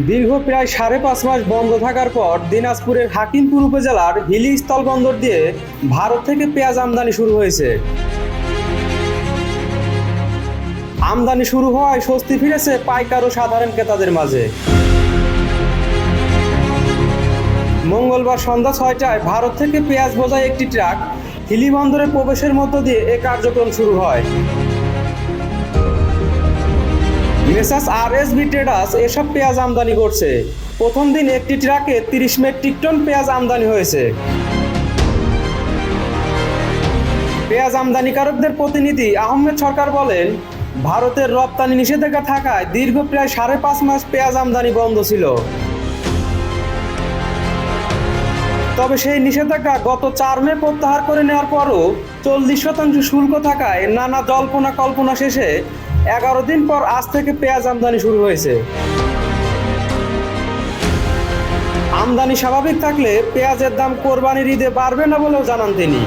দীর্ঘ প্রায় 5.5 মাস বন্ধ থাকার পর দিনাজপুরের হাকিমপুর উপজেলার হিলি স্থলবন্দর দিয়ে ভারত থেকে পেঁয়াজ আমদানি শুরু হয়েছে। আমদানি শুরু হওয়ায় স্বস্তি ফিরেছে পাইকার ও সাধারণ ক্রেতাদের মাঝে। মঙ্গলবার সন্ধ্যা 6টায় ভারত থেকে পেঁয়াজ বোঝাই একটি ট্রাক হিলি বন্দরে প্রবেশের মধ্য দিয়ে এ কার্যক্রম শুরু হয়। মেসার্স আরএসবি ট্রেডার্স এসব পেঁয়াজ আমদানি করছে। প্রথম দিন একটি ট্রাকে 30 মেট্রিক টন পেঁয়াজ আমদানি হয়েছে। পেঁয়াজ আমদানিকারকদের প্রতিনিধি আহমেদ সরকার বলেন, ভারতের রপ্তানি নিষেধাজ্ঞা থাকায় দীর্ঘ প্রায় 5.5 মাস পেঁয়াজ আমদানি বন্ধ ছিল। তবে সেই নিষেধাজ্ঞা গত 4 মে প্রত্যাহার করে নেওয়ার পরও 40% শুল্ক থাকায় নানা জল্পনা কল্পনা শেষে 11 দিন পর আজ থেকে পেঁয়াজ আমদানি শুরু হয়েছে। আমদানি স্বাভাবিক থাকলে পেঁয়াজের দাম কোরবানির ঈদে বাড়বে না বলেও জানান তিনি।